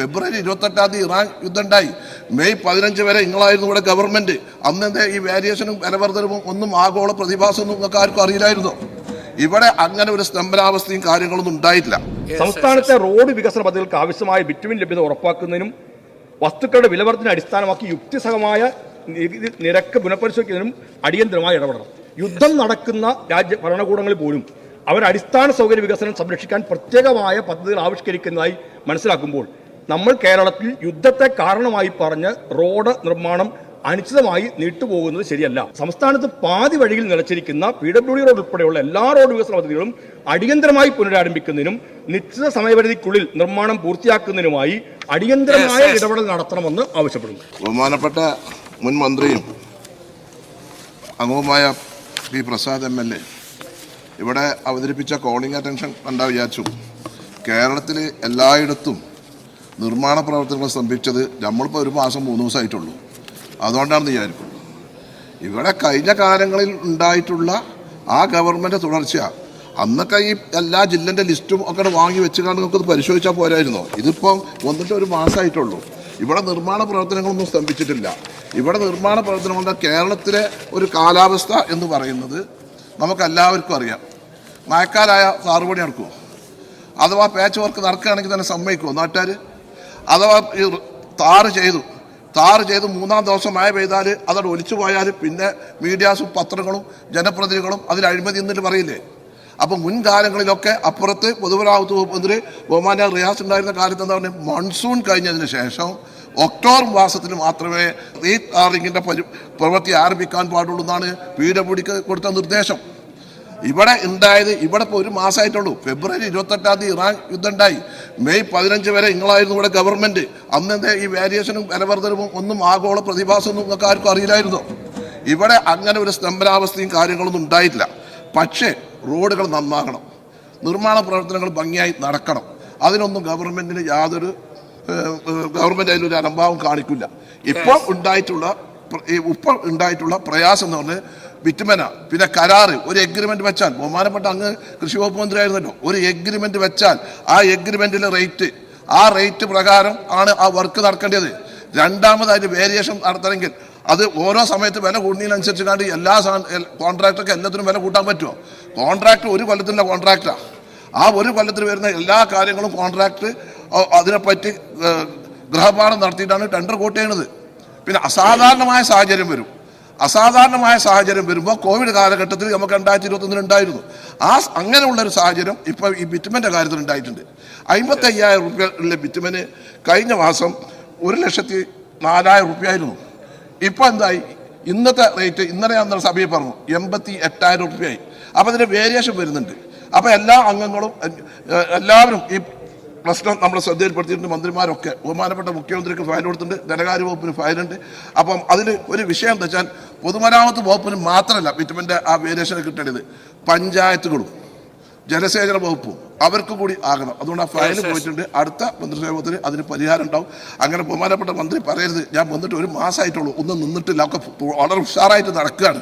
ഫെബ്രുവരി 28 Iran യുദ്ധം ഉണ്ടായി. May 15 വരെ നിങ്ങളായിരുന്നു ഇവിടെ ഗവൺമെന്റ്. അന്നത്തെ ഈ വേരിയേഷനും വിലവർദ്ധനവും ഒന്നും ആഗോള പ്രതിഭാസമൊന്നും നിങ്ങൾക്ക് ആർക്കും അറിയില്ലായിരുന്നു. ഇവിടെ അങ്ങനെ ഒരു സ്തംഭനാവസ്ഥയും കാര്യങ്ങളൊന്നും ഉണ്ടായിട്ടില്ല. സംസ്ഥാനത്തെ റോഡ് വികസന പദ്ധതികൾക്ക് ആവശ്യമായ ബിറ്റുമിൻ ലഭ്യത ഉറപ്പാക്കുന്നതിനും വസ്തുക്കളുടെ വിലവർദ്ധന അടിസ്ഥാനമാക്കി യുക്തിസഹമായ നിരക്ക് പുനഃപരിശോധിക്കുന്നതിനും അടിയന്തരമായി ഇടപെടണം. യുദ്ധം നടക്കുന്ന ഭരണകൂടങ്ങളിൽ പോലും അവർ അടിസ്ഥാന സൗകര്യ വികസനം സംരക്ഷിക്കാൻ പ്രത്യേകമായ പദ്ധതികൾ ആവിഷ്കരിക്കുന്നതായി മനസ്സിലാക്കുമ്പോൾ നമ്മൾ കേരളത്തിൽ യുദ്ധത്തെ കാരണമായി പറഞ്ഞ് റോഡ് നിർമ്മാണം അനിശ്ചിതമായി നീട്ടുപോകുന്നത് ശരിയല്ല. സംസ്ഥാനത്ത് പാതി വഴിയിൽ നിലച്ചിരിക്കുന്ന PWD റോഡ് ഉൾപ്പെടെയുള്ള എല്ലാ റോഡ് വികസന പദ്ധതികളും അടിയന്തരമായി പുനരാരംഭിക്കുന്നതിനും നിശ്ചിത സമയപരിധിക്കുള്ളിൽ നിർമ്മാണം പൂർത്തിയാക്കുന്നതിനുമായി അടിയന്തരമായ ഇടപെടൽ നടത്തണമെന്ന് ആവശ്യപ്പെടുന്നു. ബഹുമാനപ്പെട്ട മുൻ മന്ത്രിയും അംഗവുമായ പി പ്രസാദ് MLA ഇവിടെ അവതരിപ്പിച്ച കോളിംഗ് അറ്റൻഷൻ കണ്ടാൽ വിചാരിച്ചു കേരളത്തിൽ എല്ലായിടത്തും നിർമ്മാണ പ്രവർത്തനങ്ങൾ സ്തംഭിച്ചത് നമ്മളിപ്പോൾ ഒരു മാസം 3 ദിവസമായിട്ടുള്ളൂ. അതുകൊണ്ടാണെന്ന് വിചാരിക്കും. ഇവിടെ കഴിഞ്ഞ കാലങ്ങളിൽ ഉണ്ടായിട്ടുള്ള ആ ഗവൺമെൻറ് തുടർച്ച അന്നൊക്കെ ഈ എല്ലാ ജില്ലൻ്റെ ലിസ്റ്റും ഒക്കെ വാങ്ങി വെച്ചുകൊണ്ട് നമുക്കത് പരിശോധിച്ചാൽ പോരായിരുന്നോ? ഇതിപ്പം വന്നിട്ട് ഒരു മാസമായിട്ടുള്ളൂ. ഇവിടെ നിർമ്മാണ പ്രവർത്തനങ്ങളൊന്നും സ്തംഭിച്ചിട്ടില്ല. ഇവിടെ നിർമ്മാണ പ്രവർത്തനങ്ങളുടെ കേരളത്തിലെ ഒരു കാലാവസ്ഥ എന്ന് പറയുന്നത് നമുക്കെല്ലാവർക്കും അറിയാം. മഴക്കാലായ സാറുപടി നടക്കുമോ? അഥവാ പാച്ച് വർക്ക് നടക്കുകയാണെങ്കിൽ തന്നെ സമ്മതിക്കുമോ നാട്ടുകാർ? അഥവാ ഈ താറ് ചെയ്തു 3-ാം ദിവസം മഴ പെയ്താൽ അതോടെ ഒലിച്ചു പോയാൽ പിന്നെ മീഡിയാസും പത്രങ്ങളും ജനപ്രതിനിധികളും അതിൽ അഴിമതി എന്നിട്ട് പറയില്ലേ? അപ്പം മുൻകാലങ്ങളിലൊക്കെ അപ്പുറത്ത് പൊതുമരാമത്ത് വകുപ്പ് മന്ത്രി ബഹുമാന റിയാസ് ഉണ്ടായിരുന്ന കാലത്ത് എന്താ പറയുക, മൺസൂൺ കഴിഞ്ഞതിന് ശേഷം ഒക്ടോബർ മാസത്തിൽ മാത്രമേ ഈ ടാറിങ്ങിൻ്റെ പ്രവൃത്തി ആരംഭിക്കാൻ പാടുള്ളൂ എന്നാണ് PWDക്ക് കൊടുത്ത നിർദ്ദേശം. ഇവിടെ ഉണ്ടായത് ഇവിടെ ഇപ്പോൾ ഒരു മാസമായിട്ടുള്ളൂ. ഫെബ്രുവരി 28 ഇറാൻ യുദ്ധം ഉണ്ടായി. മെയ് 15 വരെ നിങ്ങളായിരുന്നു ഇവിടെ ഗവൺമെന്റ്. അന്നത്തെ ഈ വേരിയേഷനും വിലവർദ്ധനവും ഒന്നും ആഗോള പ്രതിഭാസമൊന്നും നിങ്ങൾക്ക് ആർക്കും അറിയില്ലായിരുന്നു. ഇവിടെ അങ്ങനെ ഒരു സ്തംഭനാവസ്ഥയും കാര്യങ്ങളൊന്നും ഉണ്ടായിട്ടില്ല. പക്ഷേ റോഡുകൾ നന്നാകണം, നിർമ്മാണ പ്രവർത്തനങ്ങൾ ഭംഗിയായി നടക്കണം. അതിനൊന്നും ഗവൺമെന്റിന് ഗവൺമെന്റ് അതിലൊരു അലംഭാവം കാണിക്കില്ല. ഇപ്പോൾ ഉണ്ടായിട്ടുള്ള പ്രയാസം എന്ന് പറഞ്ഞാൽ ബിറ്റുമന, പിന്നെ കരാറ്, ഒരു എഗ്രിമെന്റ് വെച്ചാൽ, ബഹുമാനപ്പെട്ട അങ്ങ് കൃഷി വകുപ്പ് മന്ത്രി ആയിരുന്നല്ലോ, ഒരു എഗ്രിമെന്റ് വെച്ചാൽ ആ എഗ്രിമെന്റിലെ ആ റേറ്റ് പ്രകാരം ആണ് ആ വർക്ക് നടക്കേണ്ടത്. രണ്ടാമതായിട്ട് വേരിയേഷൻ നടത്തണമെങ്കിൽ അത് ഓരോ സമയത്ത് വില കൂടുന്നതിനനുസരിച്ച് കണ്ട് എല്ലാ കോൺട്രാക്ടർക്ക് എല്ലാത്തിനും വില കൂട്ടാൻ പറ്റുമോ? കോൺട്രാക്ട് ഒരു കൊല്ലത്തിൻ്റെ കോൺട്രാക്റ്റാണ്. ആ ഒരു കൊല്ലത്തിൽ വരുന്ന എല്ലാ കാര്യങ്ങളും കോൺട്രാക്ട് അതിനെപ്പറ്റി ഗൃഹപാഠം നടത്തിയിട്ടാണ് ടെൻഡർ കോട്ട് ചെയ്യുന്നത്. പിന്നെ അസാധാരണമായ സാഹചര്യം വരുമ്പോൾ കോവിഡ് കാലഘട്ടത്തിൽ നമുക്ക് 2021 ഉണ്ടായിരുന്നു. അങ്ങനെയുള്ളൊരു സാഹചര്യം ഇപ്പോൾ ഈ ബിറ്റുമൻ്റെ കാര്യത്തിൽ ഉണ്ടായിട്ടുണ്ട്. 55,000 രൂപ ഉള്ള ബിറ്റുമന് കഴിഞ്ഞ മാസം 1,04,000 രൂപയായിരുന്നു. ഇപ്പോൾ എന്തായി? ഇന്നത്തെ റേറ്റ് ഇന്നലെ ഞാൻ സഭയിൽ പറഞ്ഞു 88,000 രൂപയായി. അപ്പോൾ അതിൻ്റെ വേരിയേഷൻ വരുന്നുണ്ട്. അപ്പോൾ എല്ലാ അംഗങ്ങളും എല്ലാവരും ഈ പ്രശ്നം നമ്മുടെ ശ്രദ്ധയിൽപ്പെടുത്തിയിട്ടുണ്ട്. മന്ത്രിമാരൊക്കെ, ബഹുമാനപ്പെട്ട മുഖ്യമന്ത്രിക്ക് ഫയൽ കൊടുത്തിട്ടുണ്ട്, ധനകാര്യ വകുപ്പിന് ഫയലുണ്ട്. അപ്പം അതിൽ ഒരു വിഷയം എന്താ വെച്ചാൽ പൊതുമരാമത്ത് വകുപ്പിന് മാത്രമല്ല ബിറ്റുമൻ്റെ ആ വേരിയേഷൻ കിട്ടേണ്ടത്, പഞ്ചായത്തുകളും ജലസേചന വകുപ്പും അവർക്ക് കൂടി ആകണം. അതുകൊണ്ട് ആ ഫയൽ പോയിട്ടുണ്ട്. അടുത്ത മന്ത്രിസഭത്തിൽ അതിന് പരിഹാരം ഉണ്ടാവും. അങ്ങനെ ബഹുമാനപ്പെട്ട മന്ത്രി പറയരുത് ഞാൻ വന്നിട്ട് ഒരു മാസമായിട്ടുള്ളൂ, ഒന്നും നിന്നിട്ടില്ല, ഒക്കെ വളരെ ഉഷാറായിട്ട് നടക്കുകയാണ്.